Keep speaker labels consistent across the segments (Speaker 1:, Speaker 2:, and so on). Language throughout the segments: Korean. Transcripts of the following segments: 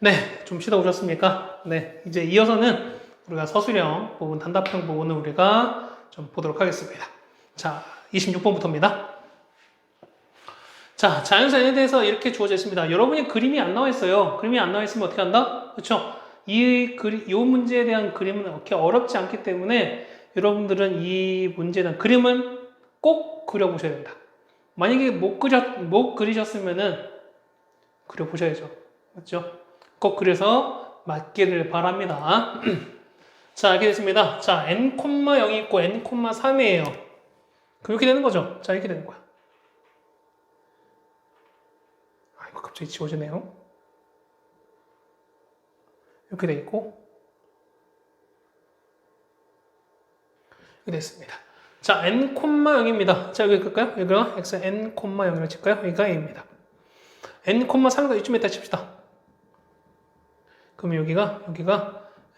Speaker 1: 네, 좀 쉬다 오셨습니까? 네, 이제 이어서는 우리가 서술형 부분, 단답형 부분을 우리가 좀 보도록 하겠습니다. 자, 26번부터입니다. 자, 자연산에 대해서 이렇게 주어져 있습니다. 여러분이 그림이 안 나와 있어요. 그림이 안 나와 있으면 어떻게 한다? 그렇죠? 이 문제에 대한 그림은 그렇게 어렵지 않기 때문에 여러분들은 이 문제에 대한 그림은 꼭 그려보셔야 된다. 만약에 못 그리셨으면은 그려보셔야죠. 맞죠? 꼭 그래서 맞기를 바랍니다. 자, 이렇게 됐습니다. 자, n,0이 있고 n,3이에요. 그럼 이렇게 되는 거죠. 자, 이렇게 되는 거야. 아이고, 갑자기 지워지네요. 이렇게 돼 있고 이렇게 됐습니다. 자, n,0입니다. 자, 여기 끌까요? 여기가 x n,0을 칠까요? 여기가 a입니다. n,3가 이쯤에 다 칩시다. 그럼 여기가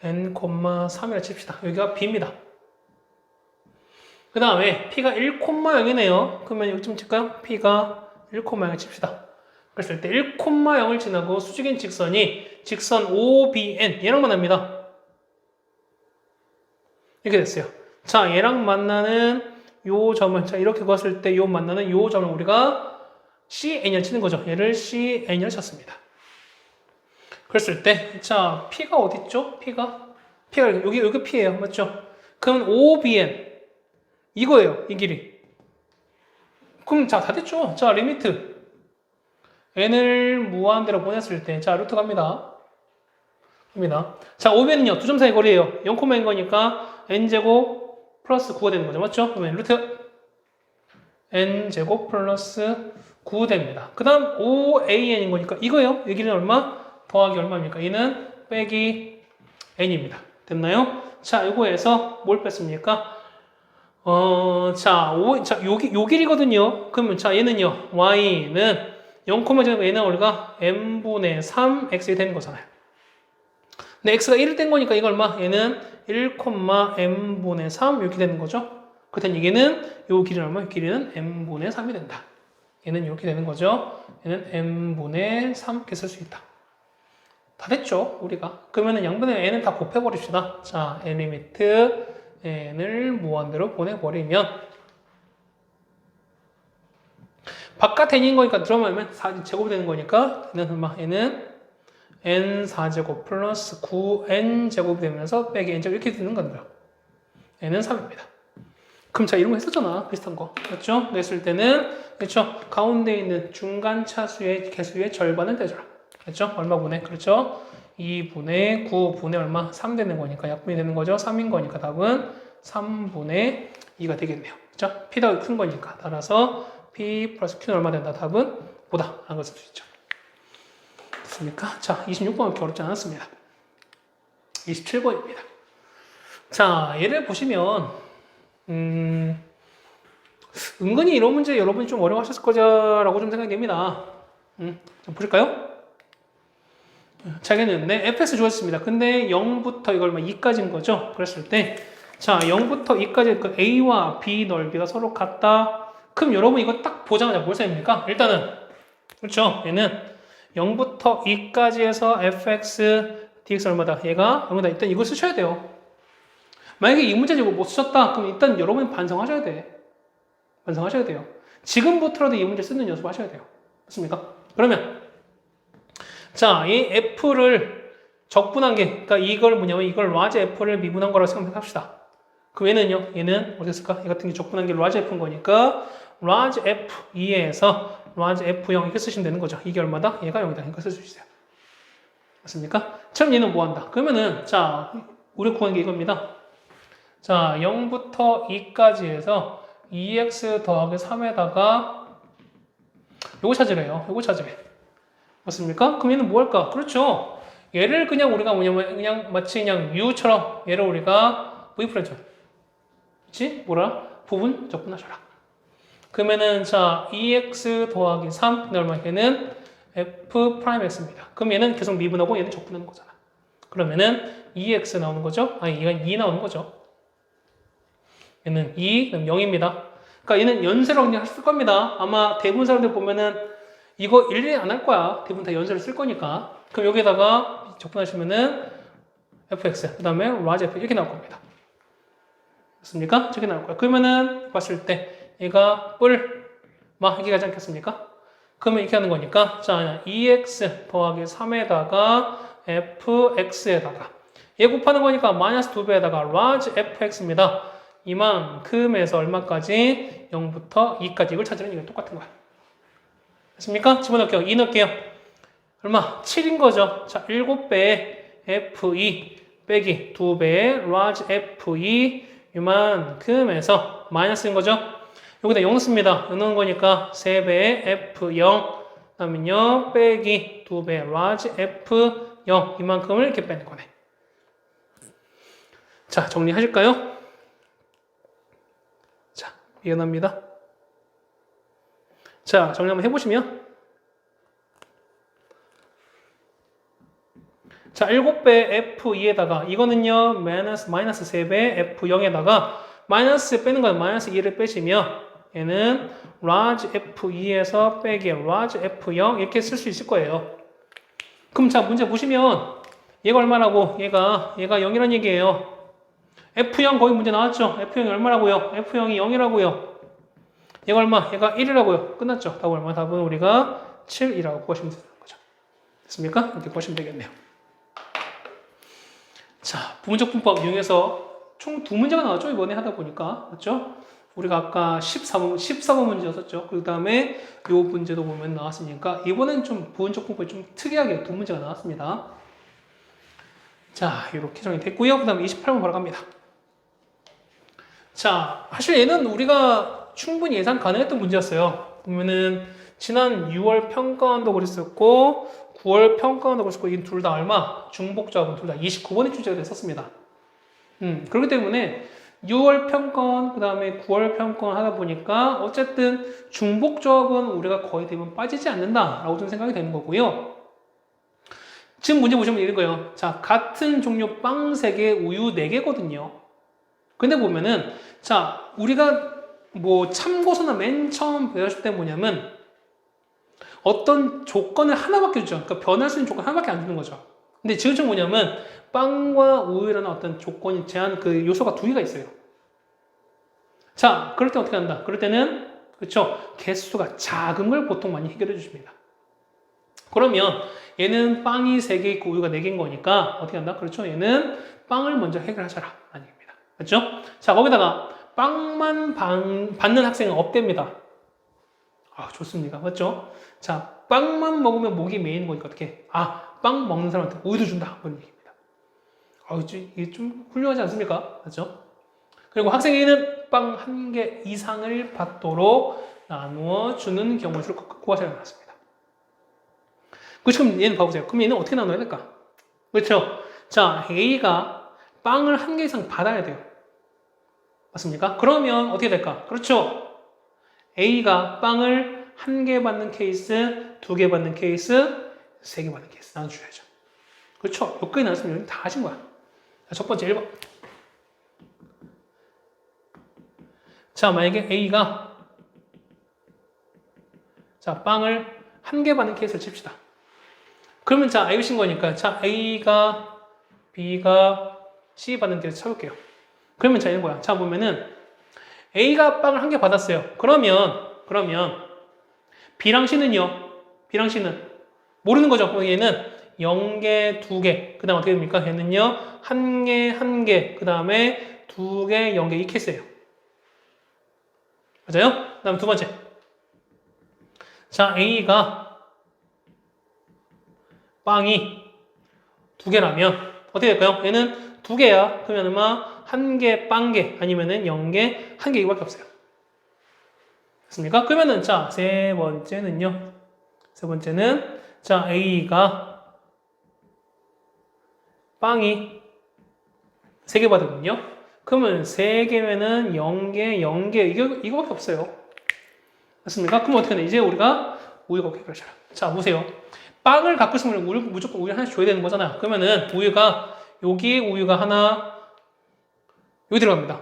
Speaker 1: n,3이라 칩시다. 여기가 b입니다. 그 다음에 p가 1,0이네요. 그러면 여기쯤 칠까요? p가 1,0을 칩시다. 그랬을 때 1,0을 지나고 수직인 직선이 직선 OBN 얘랑 만납니다. 이렇게 됐어요. 자, 얘랑 만나는 요 점을 자 이렇게 그었을 때 요 만나는 요 점을 우리가 CN을 치는 거죠. 얘를 CN을 쳤습니다. 그랬을 때, 자, P가 어딨죠? P가 여기 P예요. 맞죠? 그럼 OBN. 이거예요. 이 길이. 그럼, 자, 다 됐죠? 자, 리미트. N을 무한대로 보냈을 때, 자, 루트 갑니다. 자, OBN은요, 두 점 사이 거리예요. 0,인 거니까 N제곱 플러스 9가 되는 거죠. 맞죠? 그러면 루트 N제곱 플러스 9 됩니다. 그 다음 OAN인 거니까 이거예요. 이 길이는 얼마? 더하기 얼마입니까? 이는 빼기 n입니다. 됐나요? 자, 이거에서 뭘 뺐습니까? 요 길이거든요. 그러면 자, 얘는요. y는 0,0 얘는 우리가 n분의 3x이 되는 거잖아요. 근데 x가 1이 된 거니까 이거 얼마? 얘는 1,n분의 3 이렇게 되는 거죠. 그렇다면 얘는 요 길이는 얼마? 이 길이는 n분의 3이 된다. 얘는 이렇게 되는 거죠. 얘는 n분의 3 이렇게 쓸 수 있다. 다 됐죠, 우리가. 그러면은 양분의 n을 다 곱해버립시다. 자, n 리미트 n을 무한대로 보내버리면 바깥 n인 거니까 들어가면 4제곱이 되는 거니까 얘는 얼마? 얘는 n 4제곱 플러스 9n 제곱이 되면서 빼기 n 제곱 이렇게 되는 거예요. n은 3입니다. 그럼 자, 이런 거 했었잖아. 비슷한 거. 그렇죠? 냈을 때는 그렇죠? 가운데 있는 중간 차수의 개수의 절반을 떼줘라. 그렇죠? 얼마 분의? 그렇죠? 2분의 9분의 얼마? 3 되는 거니까 약분이 되는 거죠. 3인 거니까 답은 3분의 2가 되겠네요. 그렇죠? P가 큰 거니까. 따라서 P 플러스 Q는 얼마 된다? 답은 보다 라는 것을 쓸 수 있죠. 됐습니까? 자, 26번은 그렇게 어렵지 않았습니다. 27번입니다. 자, 얘를 보시면 은근히 이런 문제 여러분이 좀 어려워하셨을 거라고 좀 생각이 됩니다. 좀 보실까요? 자기는 네, fx 주었습니다. 근데 0부터 이걸 2까지인 거죠. 그랬을 때, 자, 0부터 2까지 그 a와 b 넓이가 서로 같다. 그럼 여러분 이거 딱 보자마자 뭘 생각합니까? 일단은, 그렇죠. 얘는 0부터 2까지 해서 fx dx 얼마다? 얘가 얼마다? 일단 이걸 쓰셔야 돼요. 만약에 이 문제 이거 못 쓰셨다. 그럼 일단 여러분이 반성하셔야 돼. 반성하셔야 돼요. 지금부터라도 이 문제 쓰는 연습 하셔야 돼요. 맞습니까? 그러면, 자, 이 F를 적분한 게, 그러니까 이걸 뭐냐면 이걸 라지 F를 미분한 거라고 생각합시다. 그럼 얘는요, 얘는 어떻게 쓸까? 이 같은 게 적분한 게 라지 F인 거니까 라지 F 2에서 라지 F0 이렇게 쓰시면 되는 거죠. 이게 얼마다? 얘가 0이다. 그러니까 쓸 수 있어요. 맞습니까? 그럼 얘는 뭐 한다? 그러면은, 자, 우리 구한 게 이겁니다. 자, 0부터 2까지 해서 2x 더하기 3에다가 요거 찾으래요. 요거 찾으래. 맞습니까? 그럼 얘는 뭐 할까? 그렇죠. 얘를 그냥 우리가 뭐냐면 그냥 마치 그냥 u처럼 얘를 우리가 v프렌즈. 그치? 뭐라? 부분 적분하셔라. 그러면은 자 2x 더하기 3 얼마? 얘는 f 프라임 x입니다. 그럼 얘는 계속 미분하고 얘는 적분하는 거잖아. 그러면은 2x 나오는 거죠? 아니 얘가 2 나오는 거죠. 얘는 2, 그럼 0입니다. 그러니까 얘는 연세로 그냥 쓸 겁니다. 아마 대부분 사람들 보면은 이거 일일이 안 할 거야. 대부분 다 연설을 쓸 거니까. 그럼 여기다가 접근하시면은 fx, 그 다음에 large f 이렇게 나올 겁니다. 맞습니까? 저렇게 나올 거야. 그러면은 봤을 때 얘가 이렇게 가지 않겠습니까? 그러면 이렇게 하는 거니까 자 2x 더하기 3에다가 fx에다가 얘 곱하는 거니까 마이너스 2배에다가 large fx입니다. 이만큼에서 얼마까지? 0부터 2까지 이걸 찾으면 이거 똑같은 거야. 됐습니까? 집어넣을게요. 2 넣을게요. 얼마? 7인 거죠. 자 7배의 f2 빼기 2배의 large f2 이만큼에서 마이너스인 거죠. 여기다 0 넣습니다. 0 넣은 거니까 3배의 f0 그다음에요 빼기 2배의 large f0 이만큼을 이렇게 빼는 거네. 자 정리하실까요? 자 미안합니다. 자 정리 한번 해보시면 자 7배 f2에다가 이거는요 마이너스 3배 f0에다가 마이너스 빼는 건 마이너스 2를 빼시면 얘는 large f2에서 빼기 large f0 이렇게 쓸 수 있을 거예요. 그럼 자 문제 보시면 얘가 얼마라고? 얘가 0이란 얘기예요. f0 거의 문제 나왔죠? f0이 얼마라고요? f0이 0이라고요. 얘가 얼마? 얘가 1이라고요. 끝났죠? 답은 얼마? 답은 우리가 7이라고 구하시면 되는 거죠. 됐습니까? 이렇게 구하시면 되겠네요. 자, 부분적 분법 이용해서 총 2문제가 나왔죠? 이번에 하다 보니까. 맞죠? 우리가 아까 14번 문제였었죠. 그 다음에 이 문제도 보면 나왔으니까 이번엔 좀 부분적 분법이 좀 특이하게 2문제가 나왔습니다. 자, 이렇게 정리됐고요. 그 다음에 28번 바로 갑니다. 자, 사실 얘는 우리가 충분히 예상 가능했던 문제였어요. 보면은 지난 6월 평가원도 그랬었고 9월 평가원도 그랬었고 이 둘 다 얼마? 중복조합은 둘 다 29번의 출제가 됐었습니다. 그렇기 때문에 6월 평가원 그 다음에 9월 평가원 하다 보니까 어쨌든 중복조합은 우리가 거의 대부분 빠지지 않는다라고 좀 생각이 되는 거고요. 지금 문제 보시면 이런 거예요. 자, 같은 종류 빵 3개, 우유 4개거든요. 근데 보면은 자, 우리가 뭐 참고서나 맨 처음 배웠을 때 뭐냐면 어떤 조건을 하나밖에 주죠. 그러니까 변할 수 있는 조건 하나밖에 안 주는 거죠. 근데 지금 뭐냐면 빵과 우유라는 어떤 조건이 제한 그 요소가 2개가 있어요. 자, 그럴 때 어떻게 한다? 그럴 때는 그렇죠. 개수가 작은 걸 보통 많이 해결해 주십니다. 그러면 얘는 빵이 3개 있고 우유가 4개인 거니까 어떻게 한다? 그렇죠. 얘는 빵을 먼저 해결하셔라. 라는 얘기입니다. 그렇죠? 자, 거기다가 빵만 받는 학생은 없답니다. 아, 좋습니다. 맞죠? 자, 빵만 먹으면 목이 메이는 거니까 어떻게? 빵 먹는 사람한테 우유도 준다. 그런 얘기입니다. 이게 좀 훌륭하지 않습니까? 맞죠? 그리고 학생에게는 빵 1개 이상을 받도록 나누어 주는 경우를 구하셔야 맞습니다. 그럼 얘는 봐보세요. 그럼 얘는 어떻게 나눠야 될까? 그렇죠? 자, A가 빵을 1개 이상 받아야 돼요. 맞습니까? 그러면 어떻게 될까? 그렇죠? A가 빵을 1개 받는 케이스, 2개 받는 케이스, 3개 받는 케이스 나눠주셔야죠. 그렇죠? 여기까지 나눴으면 다 하신 거야. 자, 첫 번째 1번. 자, 만약에 A가 자, 빵을 1개 받는 케이스를 칩시다. 그러면 자, A신 거니까 자, A가 B가 C 받는 케이스 쳐볼게요. 그러면 자, 이런 거야. 자, 보면은 A가 빵을 1개 받았어요. 그러면 B랑 C는요? B랑 C는 모르는 거죠. 그럼 얘는 0개, 2개. 그 다음 어떻게 됩니까? 얘는요, 1개, 1개. 그 다음에 2개, 0개. 이 케이스예요. 맞아요? 그 다음 두 번째. 자, A가 빵이 2개라면 어떻게 될까요? 얘는 2개야. 그러면 아마 1개, 빵개 아니면은 0개, 1개 이거밖에 없어요. 됐습니까? 그러면은 자, 세 번째는 자, A가 빵이 3개 받거든요. 그러면 3개면은 0개, 0개 이거밖에 없어요. 맞습니까? 그럼 어떻게 되나? 이제 우리가 우유가 어떻게 그러셔라. 자, 보세요. 빵을 갖고 있으면 무조건 우유 하나씩 줘야 되는 거잖아요. 그러면은 우유가 여기에 우유가 하나 여기 들어갑니다.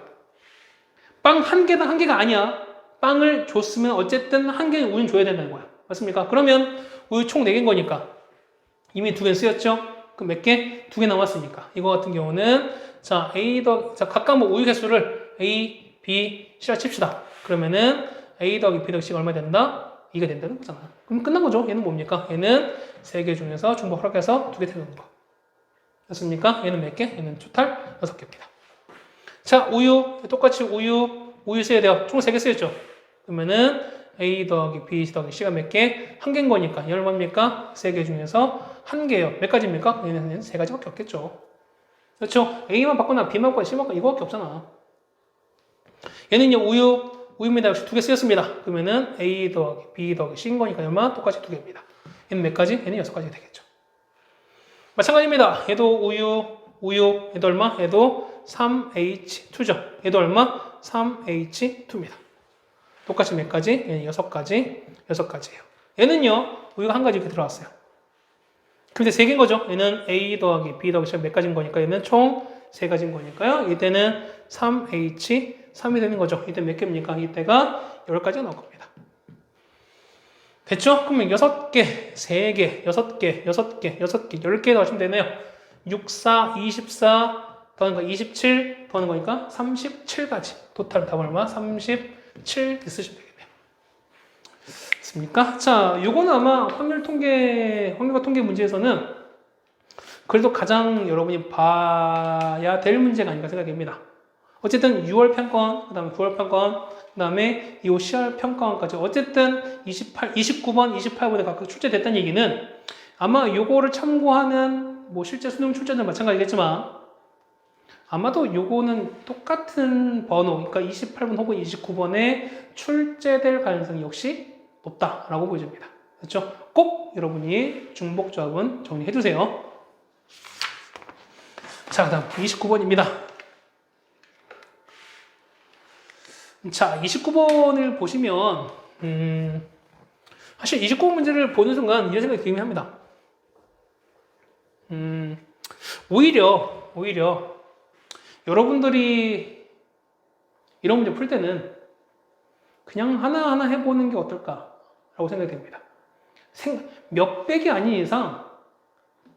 Speaker 1: 빵 1개당 1개가 아니야. 빵을 줬으면 어쨌든 1개는 우유는 줘야 된다는 거야. 맞습니까? 그러면 우유 총 4개인 거니까 이미 2개 쓰였죠? 그럼 몇 개? 2개 남았으니까. 이거 같은 경우는 자, 자, 각각 뭐 우유 개수를 A, B, C라 칩시다. 그러면은 A 더하기 B 더하기 C가 얼마 된다? 2가 된다는 거잖아. 그럼 끝난 거죠. 얘는 뭡니까? 얘는 3개 중에서 중복 허락해서 2개 태우는 거. 됐습니까? 얘는 몇 개? 얘는 토탈 6개입니다. 자, 우유. 똑같이 우유 써야 돼요. 총 3개 쓰였죠? 그러면은 A 더하기 B 더하기 C가 몇 개? 1개인 거니까. 얘는 얼마입니까? 3개 중에서 1개예요. 몇 가지입니까? 얘는 3가지밖에 없겠죠. 그렇죠? A만 바꾸나 B만 바꾸나 C만 바꾸나 이거밖에 없잖아. 얘는요, 우유입니다. 역시 2개 쓰였습니다. 그러면은 A 더하기 B 더하기 C인 거니까 얼마? 똑같이 2개입니다. 얘는 몇 가지? 얘는 6가지 되겠죠. 마찬가지입니다. 얘도 우유, 얘도 얼마? 얘도 3H2죠. 얘도 얼마? 3H2입니다. 똑같이 몇 가지? 얘는 6가지예요. 얘는요, 우유가 1가지 이렇게 들어왔어요. 근데 3개인 거죠. 얘는 A 더하기 B 더하기 C가 몇 가지인 거니까 얘는 총 3가지인 거니까요. 이때는 3H3이 되는 거죠. 이때 몇 개입니까? 이때가 10가지가 나올 겁니다. 됐죠? 그러면 6개, 3개, 6개, 6개, 6개, 10개 더하시면 되네요. 6, 4, 24, 더하는 거 27, 더하는 거니까 37가지. 토탈 답은 얼마? 37 있으시면 되겠네요. 됐습니까? 자, 요거는 아마 확률과 통계 문제에서는 그래도 가장 여러분이 봐야 될 문제가 아닌가 생각됩니다. 어쨌든 6월 평가원, 그 다음에 9월 평가원, 그 다음에 이 10월 평가원까지 어쨌든 29번, 28번에 각각 출제됐다는 얘기는 아마 요거를 참고하는 뭐 실제 수능 출제는 마찬가지겠지만 아마도 요거는 똑같은 번호, 그러니까 28번 혹은 29번에 출제될 가능성이 역시 높다라고 보여집니다. 그렇죠? 꼭 여러분이 중복조합은 정리해 두세요. 자, 그 다음 29번입니다. 자, 29번을 보시면 사실 29번 문제를 보는 순간 이런 생각이 들긴 합니다. 오히려 여러분들이 이런 문제 풀 때는 그냥 하나하나 해보는 게 어떨까라고 생각이 됩니다. 몇 백이 아닌 이상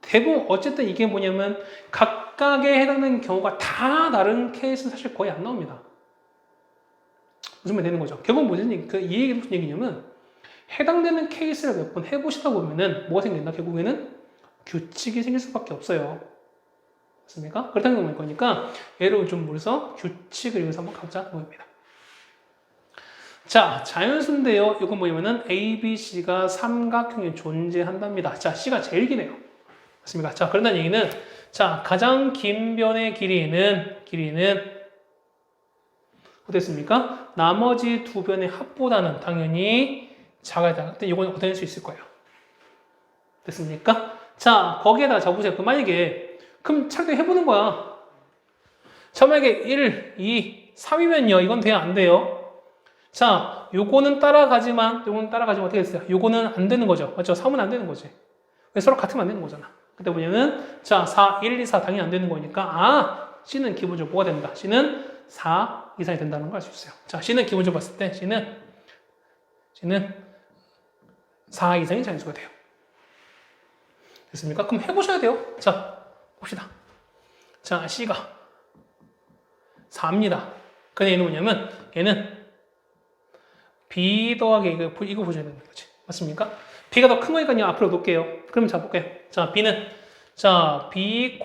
Speaker 1: 대부분 어쨌든 이게 뭐냐면 각각에 해당되는 경우가 다 다른 케이스는 사실 거의 안 나옵니다. 무슨 말 되는 거죠? 결국 무슨 얘기, 이 얘기는 무슨 얘기냐면 해당되는 케이스를 몇 번 해보시다 보면은 뭐가 생긴다? 결국에는 규칙이 생길 수밖에 없어요. 맞습니까? 그렇다는 거니까 얘를 좀 물어서 규칙을 여기서 한번 가보자 보입니다. 자, 자연수인데요. 이건 뭐냐면은 A, B, C가 삼각형이 존재한답니다. 자, C가 제일 기네요. 맞습니까? 자, 그런다는 얘기는 자, 가장 긴 변의 길이는 어땠습니까? 나머지 두 변의 합보다는 당연히 작아야 된다. 근데 이건 어떻게 될 수 있을 거예요? 됐습니까? 자, 거기에다가 적으세요. 그 만약에 그럼 차라리 해보는 거야. 자, 만약에 1, 2, 3이면요. 이건 돼야 안 돼요. 자, 요거는 따라가지만 어떻게 됐어요? 요거는 안 되는 거죠. 맞죠? 3은 안 되는 거지. 왜 서로 같으면 안 되는 거잖아. 그때 뭐냐면, 자, 4, 1, 2, 4 당연히 안 되는 거니까, C는 기본적으로 뭐가 된다? C는 4 이상이 된다는 걸 알 수 있어요. 자, C는 기본적으로 봤을 때, C는 4 이상이 자연수가 돼요. 됐습니까? 그럼 해보셔야 돼요. 자, 봅시다. 자, C가 4입니다. 근데 얘는 뭐냐면, 얘는 B 더하기 이거 보셔야 되는 거지. 맞습니까? B가 더 큰 거니까요. 앞으로 놓을게요. 그럼 자, 볼게요. 자, B는, 자, B,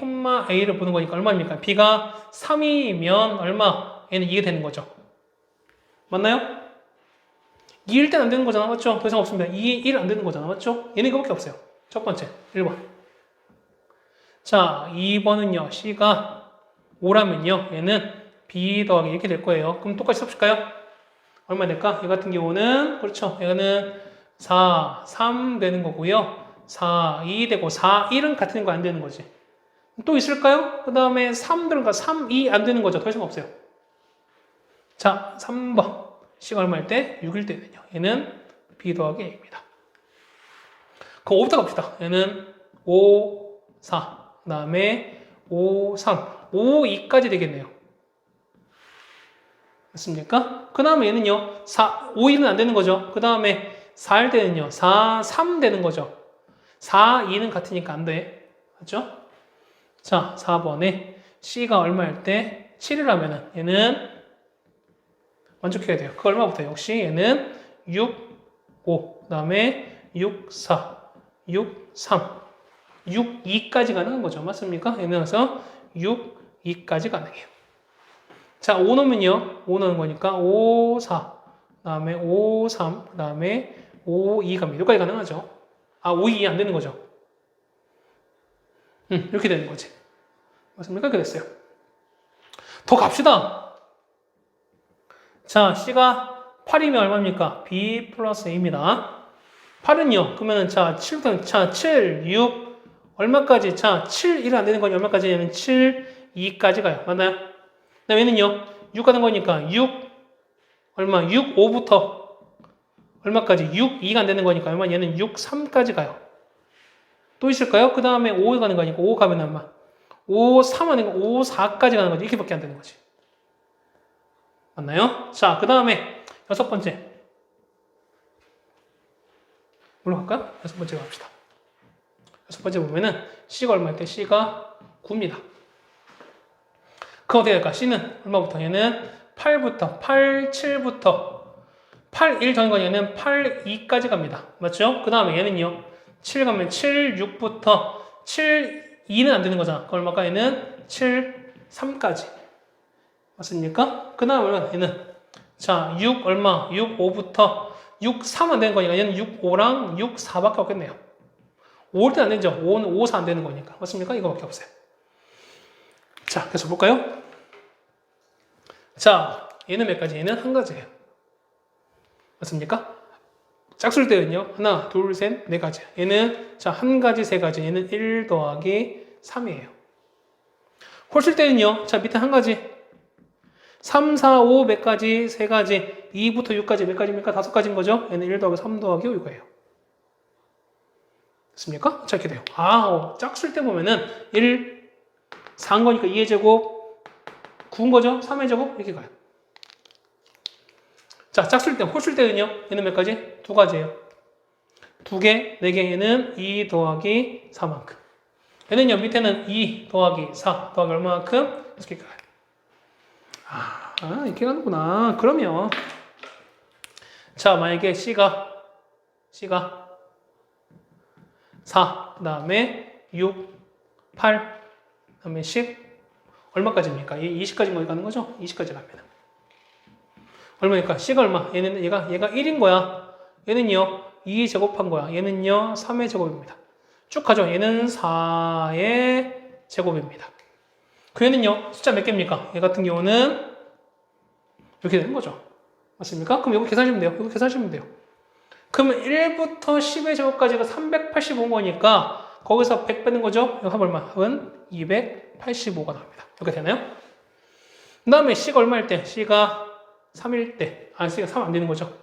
Speaker 1: A를 보는 거니까 얼마입니까? B가 3이면 얼마? 얘는 2가 되는 거죠. 맞나요? 2일 땐 안 되는 거잖아. 맞죠? 더 이상 없습니다. 2, 1 안 되는 거잖아. 맞죠? 얘는 이거밖에 없어요. 첫 번째, 1번. 자, 2번은요. C가 5라면요. 얘는 B 더하기 이렇게 될 거예요. 그럼 똑같이 써볼까요? 얼마 될까? 이 같은 경우는 그렇죠. 얘는 4, 3 되는 거고요. 4, 2 되고 4, 1은 같은 거 안 되는 거지. 또 있을까요? 그 다음에 3 들어가 3, 2 안 되는 거죠. 더 이상 없어요. 자, 3번. C가 얼마일 때? 6일 때는요. 얘는 B 더하기 A입니다. 그럼 5부터 갑시다. 얘는 5, 4. 그 다음에 5, 3. 5, 2까지 되겠네요. 맞습니까? 그 다음에 얘는요, 4, 5일은 안 되는 거죠. 그 다음에 4일 때는요. 4, 3 되는 거죠. 4, 2는 같으니까 안 돼. 맞죠? 자, 4번에 C가 얼마일 때 7을 하면은 얘는 만족해야 돼요. 그 얼마부터? 역시 얘는 6, 5, 그 다음에 6, 4, 6, 3, 6, 2까지 가능한 거죠. 맞습니까? 얘는 그래서 6, 2까지 가능해요. 자, 5 넣으면요. 5 넣는 거니까 5, 4, 그 다음에 5, 3, 그 다음에 5, 2 갑니다. 여기까지 가능하죠. 아, 5, 2 안 되는 거죠. 이렇게 되는 거지. 맞습니까? 이렇게 됐어요. 더 갑시다. 자, C가 8이면 얼마입니까? B 플러스 A입니다. 8은요. 그러면은 자, 7부터 자, 7, 6 얼마까지? 자, 7, 1은 안 되는 거니 얼마까지? 얘는 7, 2까지 가요. 맞나요? 그 다음에 얘는요. 6 가는 거니까 6 얼마? 6, 5부터 얼마까지? 6, 2가 안 되는 거니까 얼마? 얘는 6, 3까지 가요. 또 있을까요? 그 다음에 5 가는 거니까 5 가면 얼마? 5, 3 하는 거 5, 4까지 가는 거지. 이렇게밖에 안 되는 거지. 맞나요? 자, 그 다음에 6번째. 물어볼까요? 6번째 갑시다. 6번째 보면은 C가 얼마일 때? C가 9입니다. 그럼 어떻게 될까? C는 얼마부터? 얘는 8부터, 8, 7부터 8, 1 정인 건 얘는 8, 2까지 갑니다. 맞죠? 그 다음에 얘는요. 7 가면 7, 6부터 7, 2는 안 되는 거잖아. 그 얼마까? 얘는 7, 3까지. 맞습니까? 그 다음에 얘는 자, 6 얼마? 6, 5부터 6, 3 안 되는 거니까 얘는 6, 5랑 6, 4밖에 없겠네요. 5일 때는 안 되죠. 5는 5, 4 안 되는 거니까. 맞습니까? 이거밖에 없어요. 자, 계속 볼까요? 자, 얘는 몇 가지? 얘는 한 가지예요. 맞습니까? 짝수일 때는요. 하나, 둘, 셋, 네 가지. 얘는 자, 한 가지, 세 가지. 얘는 1 더하기 3이에요. 홀수일 때는요. 자, 밑에 한 가지. 3, 4, 5 몇 가지? 세 가지. 2부터 6까지 몇 가지입니까? 5가지인 거죠? 얘는 1 더하기 3 더하기 5 이거예요. 됐습니까? 자, 이렇게 돼요. 짝수일 때 보면은 1, 4인 거니까 2의 제곱, 9인 거죠? 3의 제곱? 이렇게 가요. 자, 짝수일 때, 홀수일 때는요. 얘는 몇 가지? 두 가지예요. 두 개, 네 개. 얘는 2 더하기 4만큼. 얘는요. 밑에는 2 더하기 4 더하기 얼마만큼? 이렇게 가요. 이렇게 가는구나. 그러면 자, 만약에 C가 4, 그 다음에 6, 8, 그 다음에 10 얼마까지입니까? 20까지 가는 거죠? 20까지 갑니다. 얼마니까? C가 얼마? 얘는 얘가 1인 거야. 얘는요 2 제곱한 거야. 얘는요 3의 제곱입니다. 쭉 가죠. 얘는 4의 제곱입니다. 그 얘는요 숫자 몇 개입니까? 얘 같은 경우는 이렇게 되는 거죠. 맞습니까? 그럼 이거 계산하시면 돼요. 이거 계산하시면 돼요. 그러면 1부터 10의 제곱까지가 385거니까 거기서 100 빼는 거죠? 이거 합 얼마? 합은 285가 나옵니다. 이렇게 되나요? 그 다음에 C가 얼마일 때? C가 3일 때. C가 3 안 되는 거죠.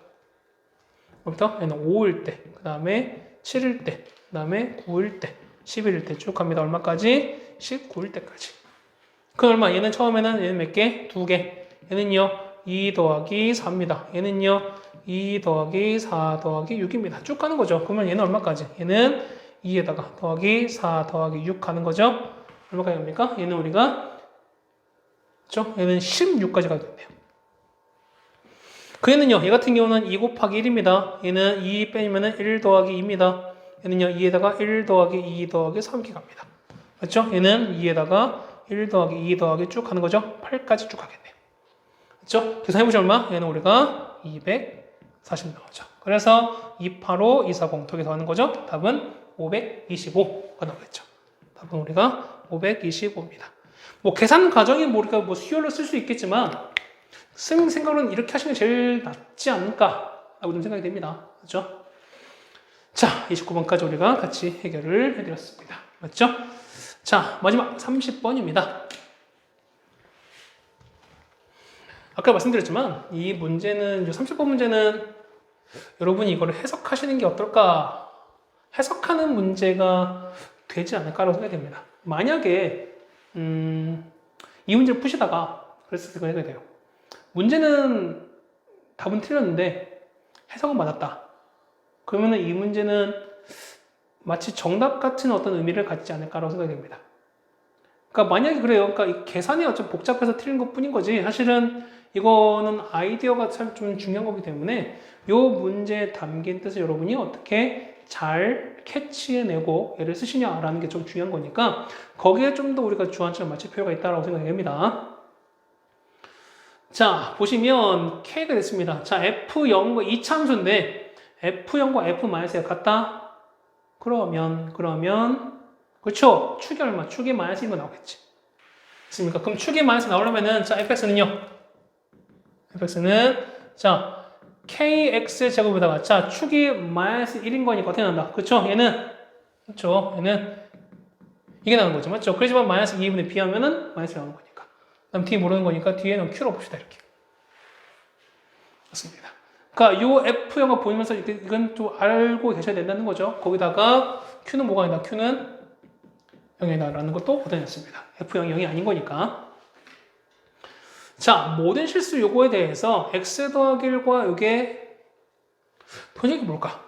Speaker 1: 그부터 얘는 5일 때, 그 다음에 7일 때, 그 다음에 9일 때, 11일 때 쭉 갑니다. 얼마까지? 19일 때까지. 그 얼마? 얘는 처음에는 얘는 몇 개? 2개. 얘는요 2 더하기 4입니다. 얘는요 2 더하기 4 더하기 6입니다. 쭉 가는 거죠. 그러면 얘는 얼마까지? 얘는 2에다가 더하기 4 더하기 6 가는 거죠. 얼마까지 갑니까? 얘는 우리가 그렇죠? 얘는 16까지 가게 된대요. 그 얘는요, 얘 같은 경우는 2 곱하기 1입니다. 얘는 2 빼면은 1 더하기 2입니다. 얘는요, 2에다가 1 더하기 2 더하기 3 이렇게 갑니다. 맞죠? 얘는 2에다가 1 더하기 2 더하기 쭉 가는 거죠? 8까지 쭉 가겠네요. 그렇죠? 계산해보시면 얼마? 얘는 우리가 240 나오죠. 그래서 285, 240 두 개 더 하는 거죠? 답은 525가 나오겠죠. 답은 우리가 525입니다. 뭐 계산 과정이 뭐 우리가 뭐 수열로 쓸 수 있겠지만 선생님 생각으로는 이렇게 하시는 게 제일 낫지 않을까라고 좀 생각이 됩니다. 그렇죠? 자, 29번까지 우리가 같이 해결을 해드렸습니다. 맞죠? 자, 마지막 30번입니다. 아까 말씀드렸지만 이 문제는 30번 문제는 여러분이 이걸 해석하시는 게 어떨까? 해석하는 문제가 되지 않을까라고 생각이 됩니다. 만약에 이 문제를 푸시다가 그랬을 때 생각이 돼요. 문제는 답은 틀렸는데 해석은 맞았다. 그러면은 이 문제는 마치 정답 같은 어떤 의미를 갖지 않을까라고 생각이 됩니다. 그러니까 만약에 그래요. 그러니까 이 계산이 좀 복잡해서 틀린 것 뿐인 거지. 사실은 이거는 아이디어가 참 좀 중요한 거기 때문에 이 문제에 담긴 뜻을 여러분이 어떻게 잘 캐치해내고 얘를 쓰시냐라는 게 좀 중요한 거니까 거기에 좀 더 우리가 주안점을 맞출 필요가 있다고 생각이 됩니다. 자, 보시면 K가 됐습니다. 자, F0과 이차함수인데 F0과 F-가 같다? 그러면 그렇죠? 축이 얼마? 축이 마이너스 1거 나오겠지. 됐습니까? 그럼 축이 마이너스 나오려면은 자, fx는요? fx는 자, kx 제곱에다가 자, 축이 마이너스 1인 거니까 어떻게 난다? 그렇죠? 얘는 그렇죠? 얘는 이게 나오는 거죠. 맞죠? 그렇지만 마이너스 2분의 b 하면은 마이너스 나오는 거니까. 그다음 d 모르는 거니까 뒤에는 q로 봅시다. 이렇게. 맞습니다. 그러니까 요 F0을 보면서 이건 좀 알고 계셔야 된다는 거죠. 거기다가 Q는 뭐가 아니다. Q는 0이다라는 것도 얻어냈습니다. F0이 0이 아닌 거니까. 자, 모든 실수 요거에 대해서 x 더하기 1과 요게 번역이 뭘까?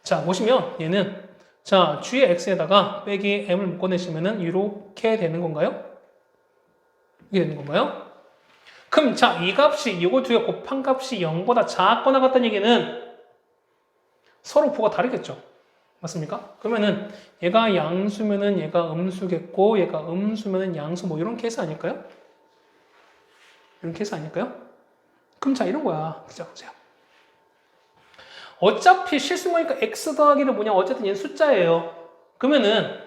Speaker 1: 자, 보시면 얘는 자, g의 x에다가 빼기 m을 묶어내시면은 이렇게 되는 건가요? 이게 되는 건가요? 그럼 자, 이 값이 이거 두 개 곱한 값이 0보다 작거나 같다는 얘기는 서로 부가 다르겠죠. 맞습니까? 그러면은 얘가 양수면은 얘가 음수겠고 얘가 음수면은 양수 뭐 이런 케이스 아닐까요? 이런 케이스 아닐까요? 그럼 자, 이런 거야. 그죠? 보세요. 어차피 실수모니까 x 더하기는 뭐냐? 어쨌든 얘는 숫자예요. 그러면은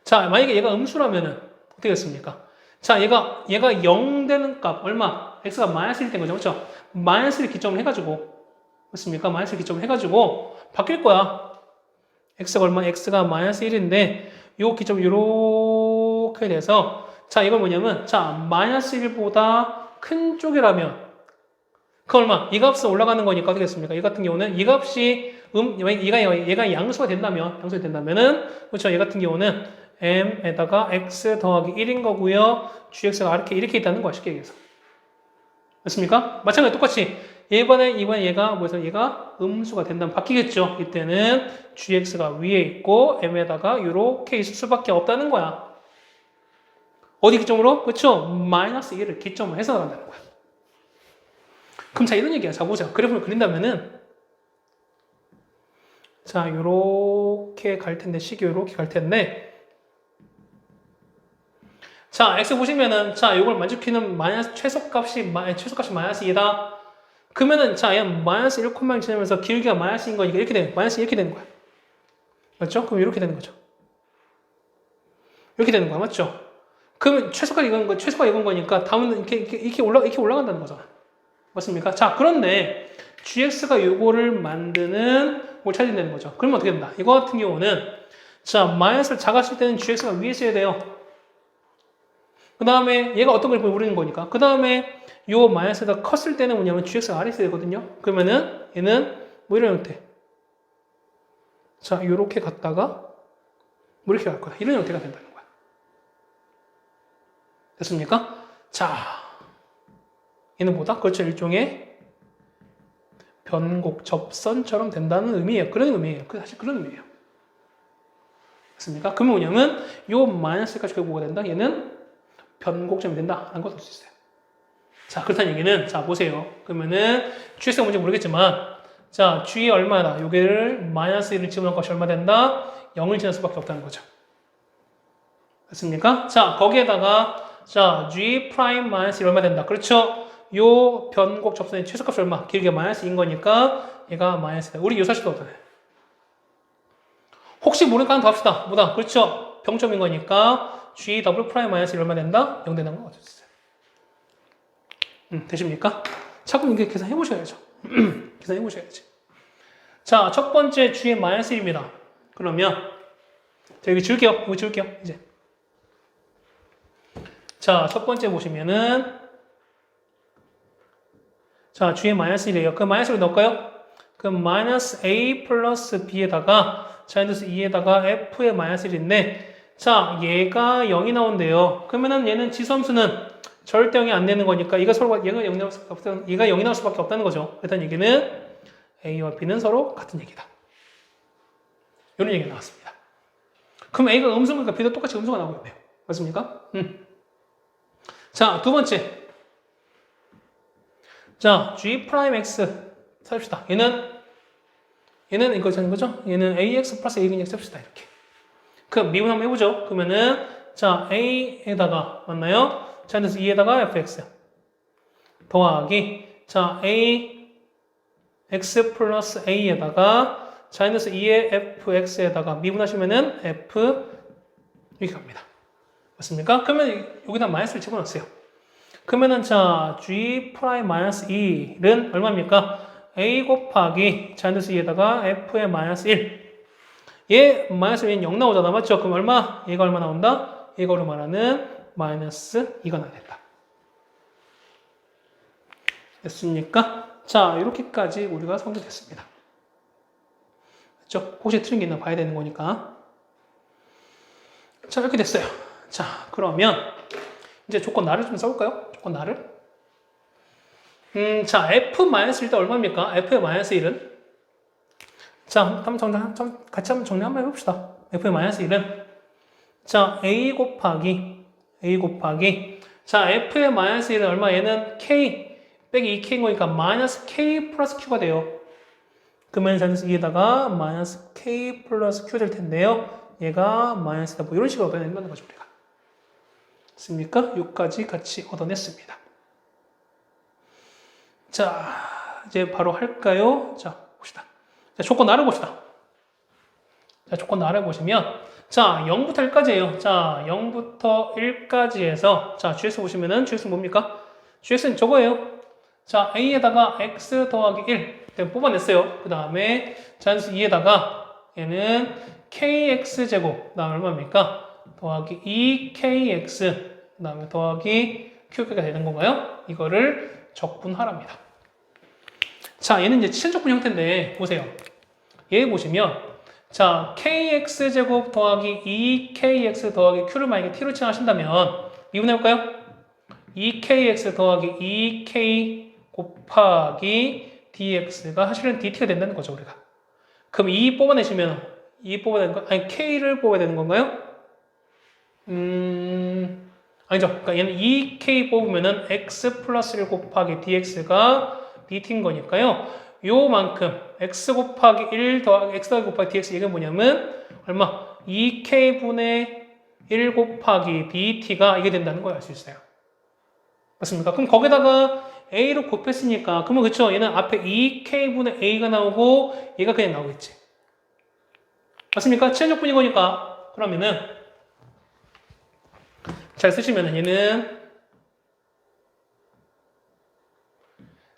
Speaker 1: 자, 만약에 얘가 음수라면은 어떻게 됐습니까? 자, 얘가 0 되는 값 얼마? x가 마이너스 1 된 거죠. 그렇죠? 마이너스를 기점으로 해가지고 맞습니까? 마이너스를 기점으로 해가지고 바뀔 거야. x가 얼마? x가 마이너스 1인데 요 기점 요렇게 돼서 자, 이걸 뭐냐면 자, 마이너스 1보다 큰 쪽이라면 그 얼마? 이 값은 올라가는 거니까 어떻게 됐습니까? 이 같은 경우는 이 값이 얘가 양수가 된다면은 그렇죠? 얘 같은 경우는 m에다가 x 더하기 1인 거고요. gx가 이렇게 있다는 거야. 쉽게 얘기해서. 맞습니까? 마찬가지로 똑같이 이번에 얘가 뭐해서 얘가 음수가 된다면 바뀌겠죠. 이때는 gx가 위에 있고 m에다가 이렇게 있을 수밖에 없다는 거야. 어디 기점으로? 그렇죠? 마이너스 1을 기점으로 해서 나간다는 거야. 그럼 자, 이런 얘기야. 자, 보세요. 그래프를 그린다면은 자, 요렇게 갈 텐데 식이 요렇게 갈 텐데 자, x 보시면은 자, 요걸 만족키는 마이너스 최소값이 마이너스 2다. 그러면은 자, 얘 마이너스 1콤마 지나면서 기울기가 마이너스인 거니까 이렇게 되는 마이너스 이렇게 되는 거야. 맞죠? 그럼 이렇게 되는 거죠. 이렇게 되는 거야. 맞죠? 그러면 최소가 이건 거니까 다음은 이렇게 올라간다는 거잖아. 맞습니까? 자, 그런데 gx가 요거를 만드는 뭘 찾아야 되는 거죠. 그러면 어떻게 된다? 이거 같은 경우는 자, 마이너스를 작았을 때는 gx가 위에 있어야 돼요. 그 다음에 얘가 어떤 걸 모르는 거니까. 그 다음에 요 마이너스가 컸을 때는 뭐냐면 gx가 아래 있어야 되거든요. 그러면은 얘는 뭐 이런 형태. 자, 요렇게 갔다가 뭐 이렇게 갈 거야. 이런 형태가 된다는 거야. 됐습니까? 자, 얘는 뭐다? 그렇죠. 일종의 변곡 접선처럼 된다는 의미예요. 그런 의미예요. 사실 그런 의미예요. 됐습니까? 그러면 뭐냐면 요 마이너스까지 결국 뭐가 된다? 얘는 변곡점이 된다라는 것을 알 수 있어요. 자, 그렇다는 얘기는 자, 보세요. 그러면은 gx가 뭔지 모르겠지만 자, g이 얼마나? 요게를 마이너스 1을 집어넣은 것이 얼마 된다? 0을 지날 수밖에 없다는 거죠. 됐습니까? 자, 거기에다가 자, g 프라임 마이너스 1 얼마 된다? 그렇죠? 요 변곡 접선의 최소값이 얼마? 길게 마이너스 2인 거니까 얘가 마이너스다. 우리 요 사실도 없잖아요. 혹시 모르니까 하나 더 합시다. 뭐다? 그렇죠? 병점인 거니까 g 더블 프라임 마이너스 1 얼마 된다? 0 된다는 거 어쩌겠어요. 되십니까? 자꾸 이게 계산해 보셔야죠. 계산해 보셔야지. 자, 첫 번째 g의 마이너스 1입니다. 그러면 자, 여기 지울게요. 여기 지울게요. 이제. 자, 첫 번째 보시면은 자, g의 마이너스 1이에요. 그 마이너스를 넣을까요? 그 마이너스 a 플러스 b에다가 마이너스 2에다가 f의 마이너스 1인데 자, 얘가 0이 나온대요. 그러면은 얘는 지수함수는 절대 0이 안 되는 거니까 얘가 0이 나올 수밖에 없다는 거죠. 그렇다는 얘기는 A와 B는 서로 같은 얘기다. 이런 얘기가 나왔습니다. 그럼 A가 음수니까 B도 똑같이 음수가 나오겠네요. 맞습니까? 자, 두 번째. 자, G'X 삽시다. 얘는 이거 되는 거죠? 얘는 AX 플러스 AX 삽시다. 이렇게. 그럼 미분 한번 해보죠. 그러면은, 자, A에다가, 맞나요? 자, 그래서 2에다가 fx. 더하기, 자, ax 플러스 a에다가, 마이너스 2의 fx에다가 미분하시면은 f, 이렇게 갑니다. 맞습니까? 그러면 여기다 마이너스를 집어넣었어요. 그러면은, 자, g 프라임 마이너스 1은 얼마입니까? a 곱하기, 마이너스 2에다가 f의 마이너스 1. 얘 마이너스 1은 0 나오잖아. 맞죠? 그럼 얼마? 얘가 얼마 나온다? 이거로 말하는 마이너스 2가 나겠다. 됐습니까? 자, 이렇게까지 우리가 성립했습니다. 그렇죠? 혹시 틀린 게 있나 봐야 되는 거니까. 자, 이렇게 됐어요. 자, 그러면 이제 조건 나를 좀 써볼까요? 조건 나를. 자, f-1때 얼마입니까? f의 마이너스 1은? 자, 같이 한번 정리 한번 해봅시다. f의 마이너스 1은? 자, a 곱하기. 자, f의 마이너스 1은 얼마? 얘는 k 빼기 2k인 거니까 마이너스 k 플러스 q가 돼요. 그러면 마이너스 2에다가 마이너스 k 플러스 q 될 텐데요. 얘가 마이너스다. 뭐 이런 식으로 얻어낸다는 거죠, 우리가. 됐습니까? 여기까지 같이 얻어냈습니다. 자, 이제 바로 할까요? 자, 봅시다. 자, 조건 나를 봅시다. 자, 조건 나를 보시면, 자, 0부터 1까지예요. 자, 0부터 1까지 해서, 자, GX 보시면은, GX는 뭡니까? GX는 저거예요. 자, A에다가 X 더하기 1. 뽑아냈어요. 그 다음에, 마이너스 2에다가, 얘는 KX제곱. 그 다음에 얼마입니까? 더하기 2KX. 그 다음에 더하기 Q가 되는 건가요? 이거를 적분하랍니다. 자, 얘는 이제 치환적분 형태인데, 보세요. 얘 보시면, 자, KX제곱 더하기 2KX 더하기 Q를 만약에 T로 치환하신다면, 미분해볼까요? 2KX 더하기 2K 곱하기 DX가 사실은 DT가 된다는 거죠, 우리가. 그럼 2 뽑아내시면, 2 뽑아내는 거, 아니, K를 뽑아야 되는 건가요? 아니죠. 그러니까 얘는 2K 뽑으면은 X 플러스 1 곱하기 DX가 DT인 거니까요. 요만큼 X 곱하기 1 더하기 X 더하기 곱하기 DX 이게 뭐냐면 얼마? 2K분의 1 곱하기 DT가 이게 된다는 걸 알 수 있어요. 맞습니까? 그럼 거기다가 A로 곱했으니까 그러면 그쵸? 얘는 앞에 2K분의 A가 나오고 얘가 그냥 나오겠지. 맞습니까? 치환적분인 거니까 그러면은 잘 쓰시면은 얘는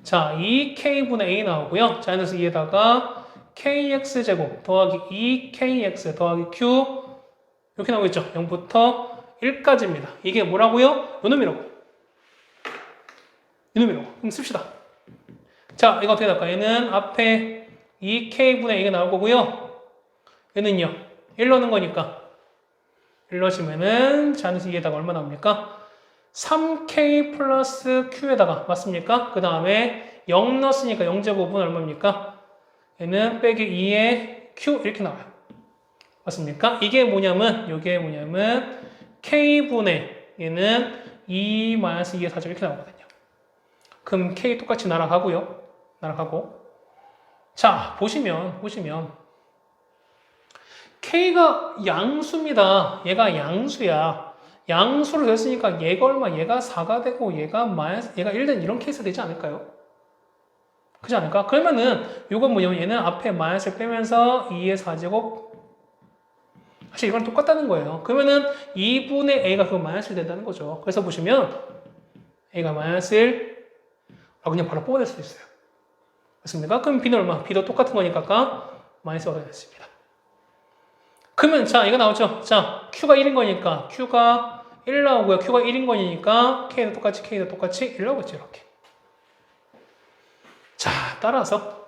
Speaker 1: 자, 2K분의 A 나오고요. 자, 마이너스 2에다가 KX제곱 더하기 2KX 더하기 Q 이렇게 나오겠죠. 0부터 1까지입니다. 이게 뭐라고요? 요놈이라고. 이놈이라고. 그럼 씁시다. 자, 이거 어떻게 될까? 얘는 앞에 2K분의 A가 나올 거고요. 얘는요. 1 넣는 거니까 1 넣으시면은 자, 마이너스 2에다가 얼마 나옵니까? 3K 플러스 Q에다가 맞습니까? 그 다음에 0 넣었으니까 0제곱은 얼마입니까? 얘는 빼기 2의 Q 이렇게 나와요. 맞습니까? 이게 뭐냐면 K분의 얘는 2-2의 4점 이렇게 나오거든요. 그럼 K 똑같이 날아가고요. 자, 보시면 K가 양수입니다. 얘가 양수야. 양수로 됐으니까 얘가 얼마? 얘가 4가 되고 얘가 1 된 이런 케이스가 되지 않을까요? 그렇지 않을까? 그러면은 이건 뭐냐면 얘는 앞에 마이너스를 빼면서 2의 4제곱 사실 이건 똑같다는 거예요. 그러면은 2분의 A가 그 마이너스 된다는 거죠. 그래서 보시면 A가 마이너스 1 그냥 바로 뽑아낼 수 있어요. 맞습니까? 그럼 B는 얼마? B도 똑같은 거니까 마이너스 얻어냈습니다. 그러면 자 이거 나오죠? 자 Q가 1인 거니까 Q가 1 나오고요. Q가 1인 거니까 K도 똑같이 1 나오겠죠. 이렇게. 자 따라서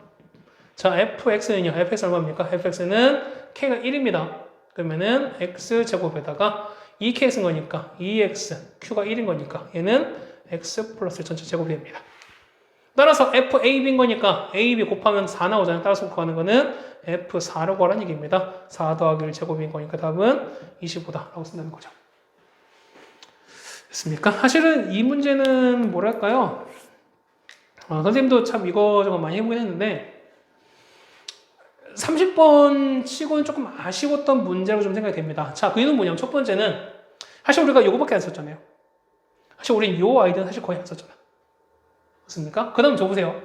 Speaker 1: 자 fx는요. fx 얼마입니까? fx는 K가 1입니다. 그러면은 x제곱에다가 2k 쓴 거니까 2x Q가 1인 거니까 얘는 x 플러스 전체 제곱이 됩니다. 따라서 FAB인 거니까 AB 곱하면 4 나오잖아요. 따라서 곱하는 거는 F4라고 하라는 얘기입니다. 4 더하기 1 제곱인 거니까 답은 25다라고 쓴다는 거죠. 됐습니까? 사실은 이 문제는 뭐랄까요? 선생님도 참 이거저거 많이 해보긴 했는데 30번 치고는 조금 아쉬웠던 문제라고 좀 생각이 됩니다. 자, 그 이유는 뭐냐면 첫 번째는 사실 우리가 요거밖에 안 썼잖아요. 사실 우린 요 아이디는 사실 거의 안 썼잖아. 맞습니까? 그 다음 저 보세요.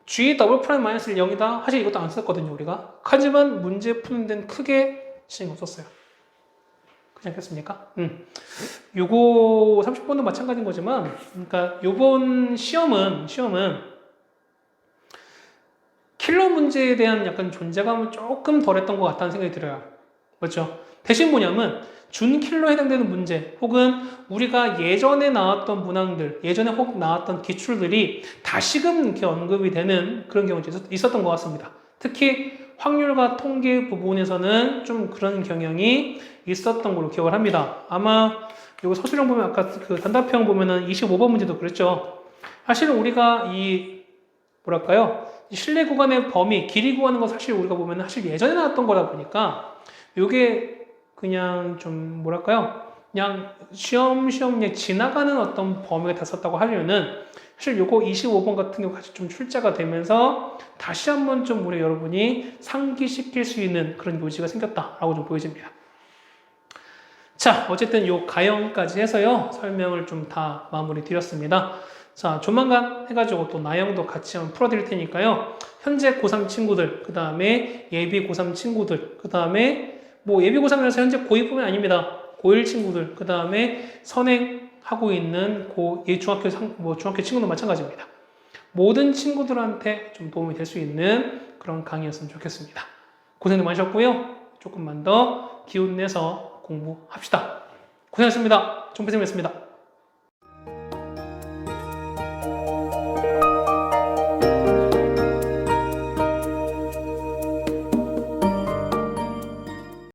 Speaker 1: G 더블 프라임 마이너스 0이다. 사실 이것도 안 썼거든요, 우리가. 하지만 문제 푸는 데는 크게 신경 없었어요. 그렇지 않겠습니까? 요거 30번도 마찬가지인 거지만, 그러니까 요번 시험은 킬러 문제에 대한 약간 존재감은 조금 덜했던 것 같다는 생각이 들어요. 그렇죠? 대신 뭐냐면 준킬러에 해당되는 문제 혹은 우리가 예전에 나왔던 문항들, 예전에 혹 나왔던 기출들이 다시금 이렇게 언급이 되는 그런 경우가 있었던 것 같습니다. 특히 확률과 통계 부분에서는 좀 그런 경향이 있었던 걸로 기억을 합니다. 아마 이거 서술형 보면 아까 그 단답형 보면은 25번 문제도 그랬죠. 사실은 우리가 이 뭐랄까요? 실내 구간의 범위, 길이 구하는 거 사실 우리가 보면 사실 예전에 나왔던 거다 보니까 이게 그냥 좀 뭐랄까요? 그냥 쉬엄쉬엄 그냥 지나가는 어떤 범위가 됐었다고 하려는 사실 요거 25번 같은 경우 같이 좀 출제가 되면서 다시 한번 좀 우리 여러분이 상기시킬 수 있는 그런 요지가 생겼다라고 좀 보여집니다. 자, 어쨌든 요 가형까지 해서요 설명을 좀 다 마무리 드렸습니다. 자, 조만간 해가지고 또 나형도 같이 한번 풀어드릴 테니까요. 현재 고3 친구들, 그 다음에 예비 고3 친구들, 그 다음에 뭐 예비 고3이라서 현재 고2뿐만 아닙니다. 고1 친구들, 그 다음에 선행하고 있는 중학교 친구도 마찬가지입니다. 모든 친구들한테 좀 도움이 될 수 있는 그런 강의였으면 좋겠습니다. 고생들 많으셨고요. 조금만 더 기운 내서 공부합시다. 고생하셨습니다. 정표쌤이었습니다.